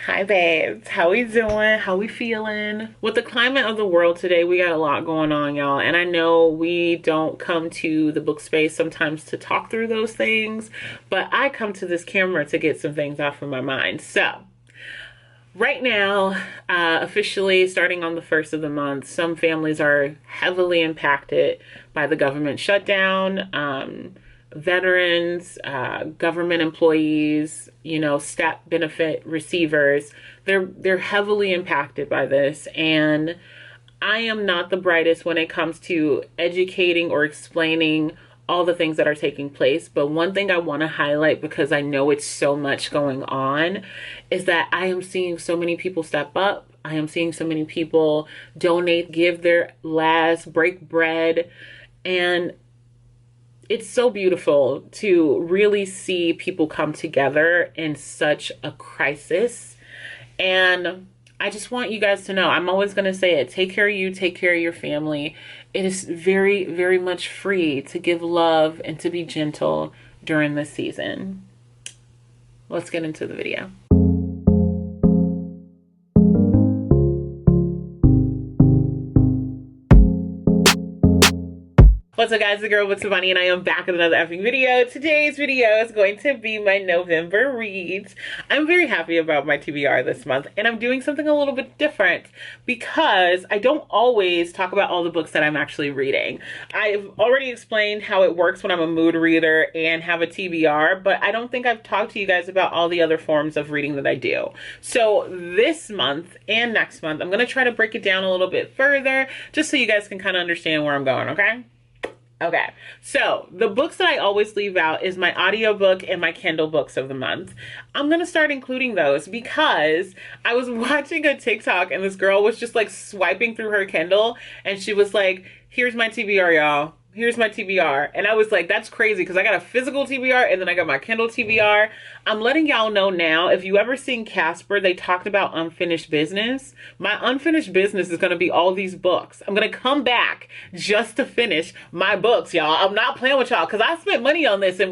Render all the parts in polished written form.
Hi babes, how we doing? How we feeling? With the climate of the world today, we got a lot going on, y'all. And I know we don't come to the book space sometimes to talk through those things, but I come to this camera to get some things off of my mind. So, right now, officially starting on the 1st of the month, some families are heavily impacted by the government shutdown. Veterans, government employees, STEP benefit receivers, they're heavily impacted by this. And I am not the brightest when it comes to educating or explaining all the things that are taking place. But one thing I want to highlight, because I know it's so much going on, is that I am seeing so many people step up. I am seeing so many people donate, give their last, break bread. And it's so beautiful to really see people come together in such a crisis. And I just want you guys to know, I'm always going to say it, take care of you, take care of your family. It is very, very much free to give love and to be gentle during this season. Let's get into the video. What's up guys, the girl BooksWithBonnie, and I am back with another effing video. Today's video is going to be my November reads. I'm very happy about my TBR this month, and I'm doing something a little bit different because I don't always talk about all the books that I'm actually reading. I've already explained how it works when I'm a mood reader and have a TBR, but I don't think I've talked to you guys about all the other forms of reading that I do. So this month and next month, I'm going to try to break it down a little bit further just so you guys can kind of understand where I'm going, okay? Okay, so the books that I always leave out is my audiobook and my Kindle books of the month. I'm gonna start including those because I was watching a TikTok and this girl was just like swiping through her Kindle and she was like, here's my TBR, y'all. Here's my TBR. And I was like, that's crazy because I got a physical TBR and then I got my Kindle TBR. I'm letting y'all know now, if you ever seen Casper, they talked about unfinished business. My unfinished business is going to be all these books. I'm going to come back just to finish my books, y'all. I'm not playing with y'all because I spent money on this and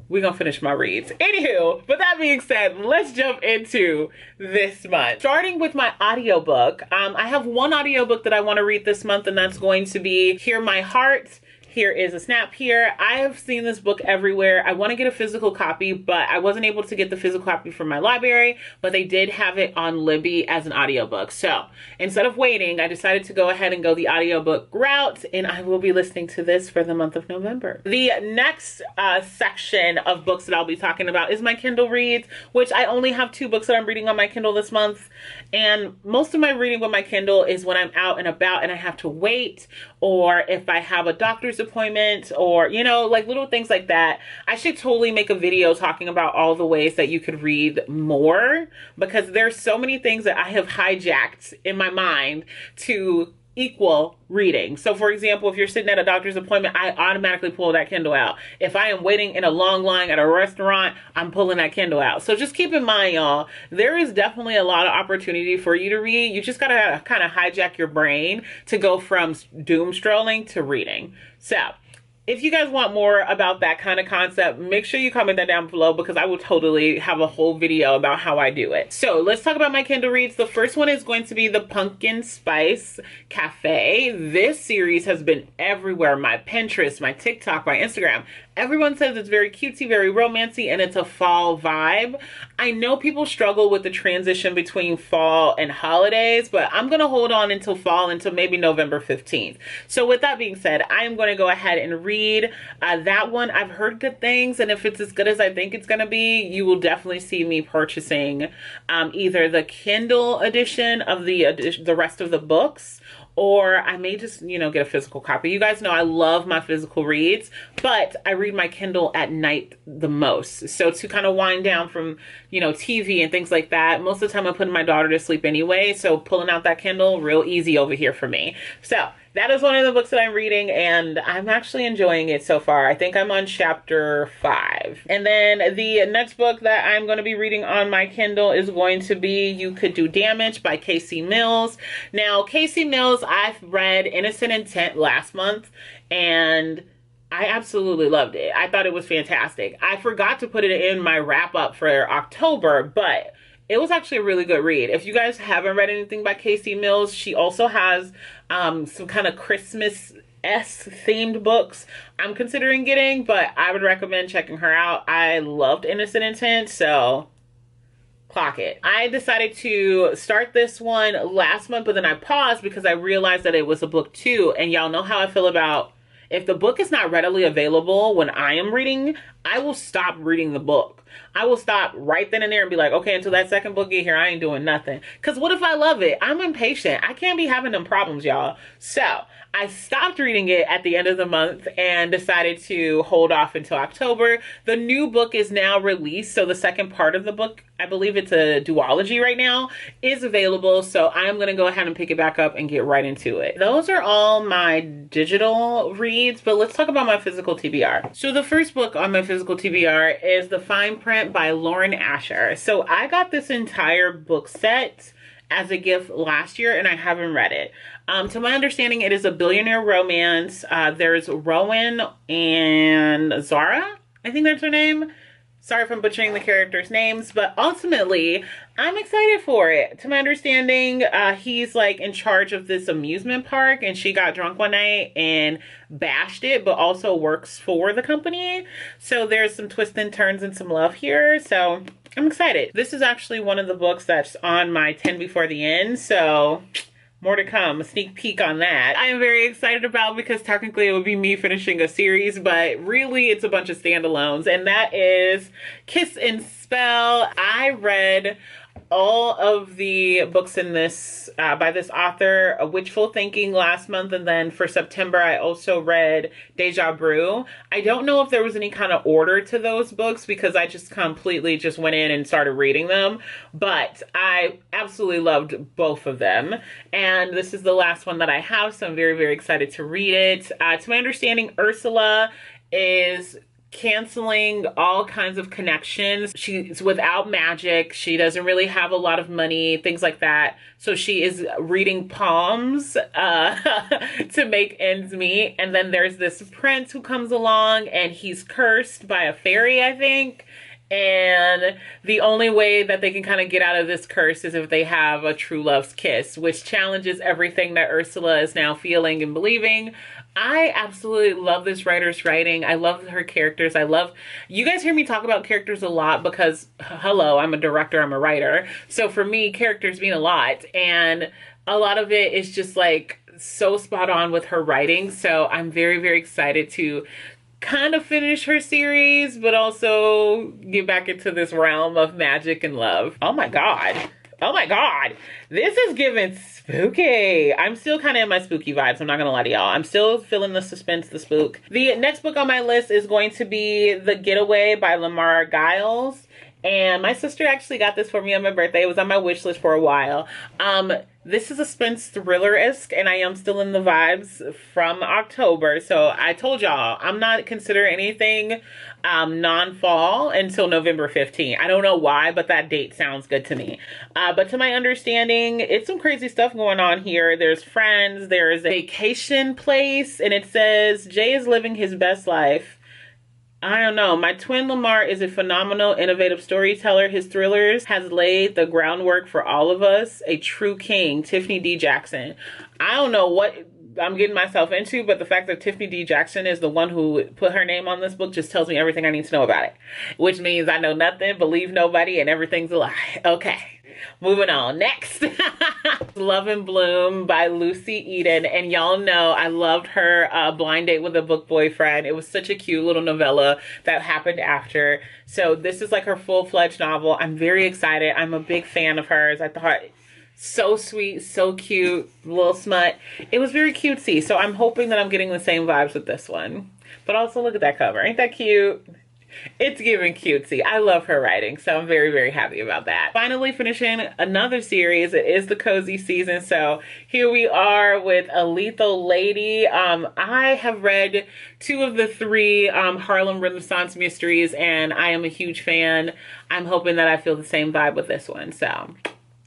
we're gonna finish my reads. Anywho, but that being said, let's jump into this month. Starting with my audiobook, I have one audiobook that I want to read this month, and that's going to be Hear My Heart. Here is a snap here. I have seen this book everywhere. I want to get a physical copy, but I wasn't able to get the physical copy from my library, but they did have it on Libby as an audiobook. So instead of waiting, I decided to go ahead and go the audiobook route, and I will be listening to this for the month of November. The next section of books that I'll be talking about is my Kindle reads, which I only have 2 books that I'm reading on my Kindle this month. And most of my reading with my Kindle is when I'm out and about and I have to wait, or if I have a doctor's appointment, or like little things like that. I should totally make a video talking about all the ways that you could read more, because there's so many things that I have hijacked in my mind to equal reading. So for example, if you're sitting at a doctor's appointment, I automatically pull that Kindle out. If I am waiting in a long line at a restaurant, I'm pulling that Kindle out. So just keep in mind, y'all, there is definitely a lot of opportunity for you to read. You just gotta kind of hijack your brain to go from doom scrolling to reading. So if you guys want more about that kind of concept, make sure you comment that down below because I will totally have a whole video about how I do it. So let's talk about my Kindle reads. The first one is going to be the Pumpkin Spice Cafe. This series has been everywhere. My Pinterest, my TikTok, my Instagram. Everyone says it's very cutesy, very romancy, and it's a fall vibe. I know people struggle with the transition between fall and holidays, but I'm going to hold on until fall, until maybe November 15th. So with that being said, I am going to go ahead and read that one. I've heard good things, and if it's as good as I think it's going to be, you will definitely see me purchasing either the Kindle edition of the rest of the books, or I may just, get a physical copy. You guys know I love my physical reads, but I read my Kindle at night the most. So to kind of wind down from, TV and things like that, most of the time I'm putting my daughter to sleep anyway. So pulling out that Kindle, real easy over here for me. So that is one of the books that I'm reading, and I'm actually enjoying it so far. I think I'm on chapter 5. And then the next book that I'm going to be reading on my Kindle is going to be You Could Do Damage by Casey Mills. Now, Casey Mills, I've read Innocent Intent last month, and I absolutely loved it. I thought it was fantastic. I forgot to put it in my wrap up for October, but it was actually a really good read. If you guys haven't read anything by Casey Mills, she also has some kind of Christmas-esque themed books I'm considering getting, but I would recommend checking her out. I loved Innocent Intent, so clock it. I decided to start this one last month, but then I paused because I realized that it was a book too, and y'all know how I feel about if the book is not readily available when I am reading, I will stop reading the book. I will stop right then and there and be like, okay, until that second book get here, I ain't doing nothing. Because what if I love it? I'm impatient. I can't be having them problems, y'all. So I stopped reading it at the end of the month and decided to hold off until October. The new book is now released. So the second part of the book, I believe it's a duology right now, is available. So I'm going to go ahead and pick it back up and get right into it. Those are all my digital reads, but let's talk about my physical TBR. So the first book on my physical TBR is The Fine Print by Lauren Asher. So I got this entire book set as a gift last year and I haven't read it. To my understanding, it is a billionaire romance. There's Rowan and Zara, I think that's her name. Sorry if I'm butchering the characters' names, but ultimately, I'm excited for it. To my understanding, he's like in charge of this amusement park and she got drunk one night and bashed it, but also works for the company. So there's some twists and turns and some love here. So I'm excited. This is actually one of the books that's on my 10 before the end. So more to come, a sneak peek on that. I am very excited about because technically it would be me finishing a series, but really it's a bunch of standalones, and that is Kiss and Spell. I read all of the books in this by this author, Wishful Thinking, last month, and then for September I also read Deja Brew. I don't know if there was any kind of order to those books because I just completely just went in and started reading them, but I absolutely loved both of them, and this is the last one that I have, so I'm very, very excited to read it. To my understanding, Ursula is canceling all kinds of connections. She's without magic. She doesn't really have a lot of money, things like that. So she is reading palms to make ends meet. And then there's this prince who comes along and he's cursed by a fairy, I think. And the only way that they can kind of get out of this curse is if they have a true love's kiss, which challenges everything that Ursula is now feeling and believing. I absolutely love this writer's writing. I love her characters. You guys hear me talk about characters a lot because, hello, I'm a director, I'm a writer. So for me, characters mean a lot. And a lot of it is just like so spot on with her writing. So I'm very, very excited to kind of finish her series, but also get back into this realm of magic and love. Oh my God. Oh my God. This is giving spooky. I'm still kind of in my spooky vibes. I'm not going to lie to y'all. I'm still feeling the suspense, the spook. The next book on my list is going to be The Getaway by Lamar Giles. And my sister actually got this for me on my birthday. It was on my wish list for a while. This is a suspense thriller-esque, and I am still in the vibes from October. So I told y'all, I'm not considering anything non-fall until November 15th. I don't know why, but that date sounds good to me. But to my understanding, it's some crazy stuff going on here. There's friends, there's a vacation place, and it says, Jay is living his best life. I don't know. My twin Lamar is a phenomenal, innovative storyteller. His thrillers has laid the groundwork for all of us. A true king, Tiffany D. Jackson. I don't know what I'm getting myself into, but the fact that Tiffany D. Jackson is the one who put her name on this book just tells me everything I need to know about it. Which means I know nothing, believe nobody, and everything's a lie. Okay. Moving on. Next. Love and Bloom by Lucy Eden. And y'all know I loved her Blind Date with a Book Boyfriend. It was such a cute little novella that happened after. So this is like her full-fledged novel. I'm very excited. I'm a big fan of hers. I thought so sweet, so cute, little smut. It was very cutesy. So I'm hoping that I'm getting the same vibes with this one. But also look at that cover. Ain't that cute? It's giving cutesy. I love her writing, so I'm very, very happy about that. Finally finishing another series. It is the cozy season, so here we are with A Lethal Lady. I have read 2 of the 3 Harlem Renaissance mysteries, and I am a huge fan. I'm hoping that I feel the same vibe with this one, so.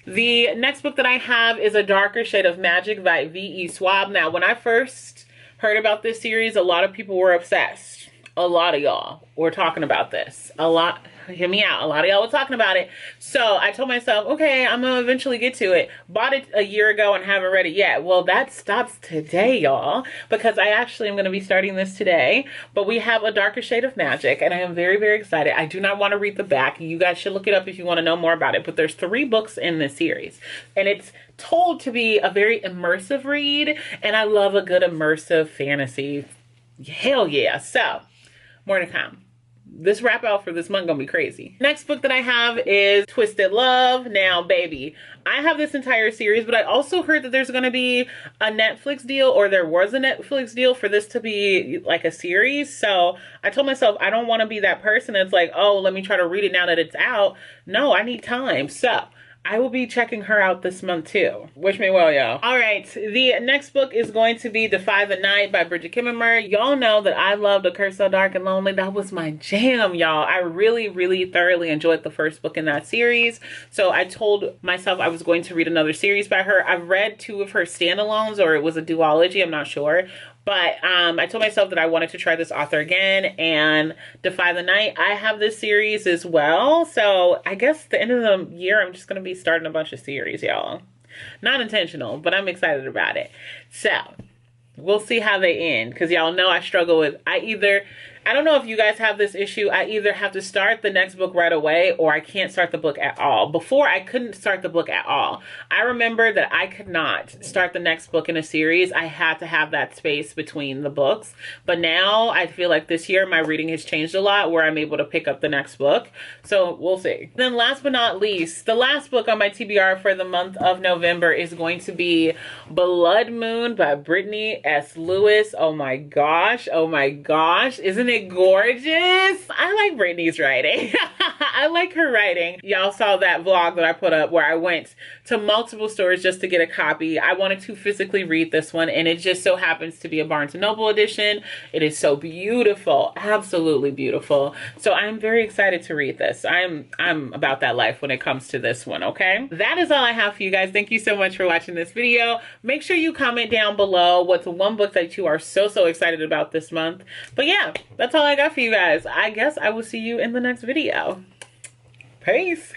The next book that I have is A Darker Shade of Magic by V.E. Schwab. Now, when I first heard about this series, a lot of people were obsessed. A lot of y'all were talking about this. A lot. Hear me out. A lot of y'all were talking about it. So I told myself, okay, I'm gonna eventually get to it. Bought it a year ago and haven't read it yet. Well, that stops today, y'all, because I actually am gonna be starting this today. But we have A Darker Shade of Magic, and I am very, very excited. I do not want to read the back. You guys should look it up if you want to know more about it. But there's 3 books in this series, and it's told to be a very immersive read, and I love a good immersive fantasy. Hell yeah. So, more to come. This wrap out for this month gonna be crazy. Next book that I have is Twisted Love. Now, baby, I have this entire series, but I also heard that there's gonna be a Netflix deal, or there was a Netflix deal for this to be like a series. So I told myself I don't want to be that person that's like, oh, let me try to read it now that it's out. No, I need time. So I will be checking her out this month too. Wish me well, y'all. All right, the next book is going to be Defy the Night by Bridget Kimmerer. Y'all know that I love A Curse So Dark and Lonely. That was my jam, y'all. I really, really thoroughly enjoyed the first book in that series. So I told myself I was going to read another series by her. I've read 2 of her standalones, or it was a duology, I'm not sure. But I told myself that I wanted to try this author again, and Defy the Night. I have this series as well. So I guess the end of the year, I'm just going to be starting a bunch of series, y'all. Not intentional, but I'm excited about it. So we'll see how they end, because y'all know I struggle with, I don't know if you guys have this issue. I either have to start the next book right away, or I can't start the book at all. Before, I couldn't start the book at all. I remember that I could not start the next book in a series. I had to have that space between the books. But now I feel like this year my reading has changed a lot, where I'm able to pick up the next book. So we'll see. Then last but not least, the last book on my TBR for the month of November is going to be Blood Moon by Brittany S. Lewis. Oh my gosh. Oh my gosh. Isn't it gorgeous? I like Brittany's writing. I like her writing. Y'all saw that vlog that I put up where I went to multiple stores just to get a copy. I wanted to physically read this one, and it just so happens to be a Barnes & Noble edition. It is so beautiful. Absolutely beautiful. So I'm very excited to read this. I'm about that life when it comes to this one, okay? That is all I have for you guys. Thank you so much for watching this video. Make sure you comment down below what's one book that you are so excited about this month. But yeah, that's all I got for you guys. I guess I will see you in the next video. Peace.